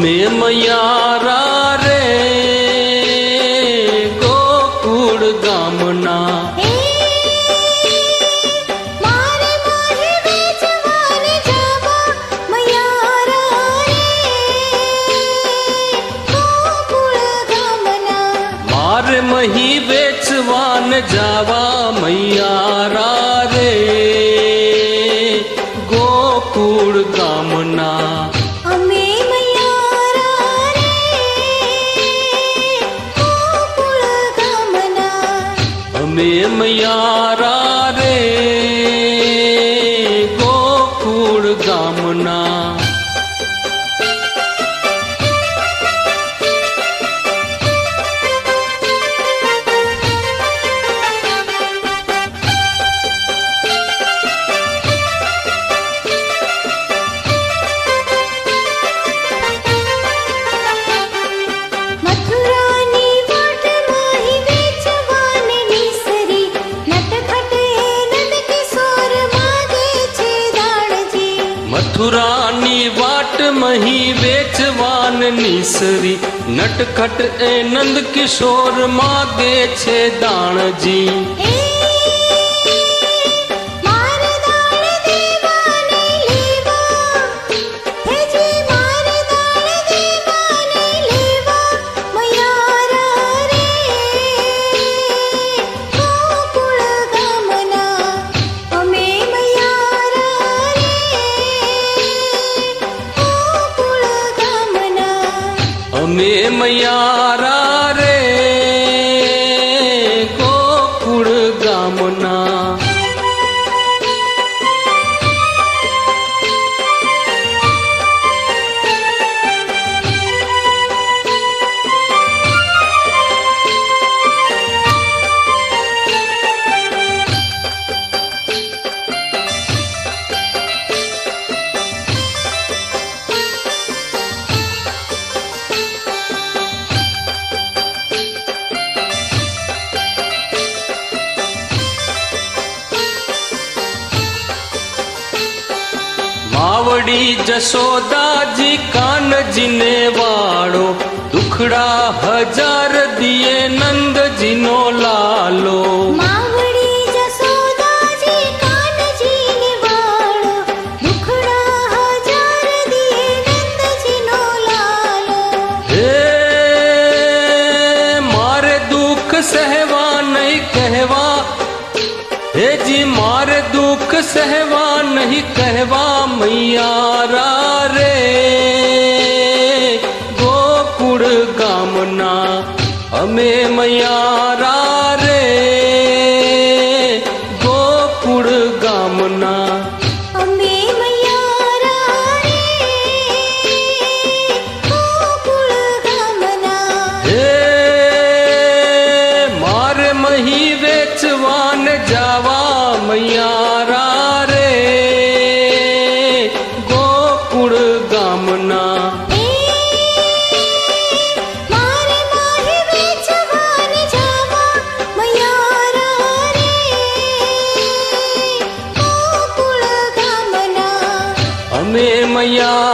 અમે મયારા રે ગોકુળ ગામના મારે મહી વેચવાન જાવા મૈયારા રે ગોકુળ ગામના અમે મયારા રે ગોકુળ ગામના અમે મયારા રે ગોકુળ ગામના મથુરાની વાટ મહી વેચવાન નીસરી નટખટ એ નંદ કિશોર માગે છે દાણજી અમે મયારા રે ગોકુળ ગામના માવડી જશોદાજી કાનજીને વાળો દુખડા હજાર દિયે નંદજીનો લાલો માવડી જશોદાજી કાનજીને વાળો દુખડા હજાર દિયે નંદજીનો લાલો હે મારે દુઃખ સહેવા નહીં કહેવા હેજી મારે દુઃખ સહેવા નહીં કહેવા મૈયારા રે ગોકુળ ગામના અમે મૈયારા રે ગોકુળ ગામના અમે મયારા રે ગોકુળ ગામના હે મારે મહી વેચવાન જાવા મૈયારા રે ગોકુળ ગામના મારે માહી વેચવાન જાવા મયારા રે ગોકુળ ગામના અમે મયા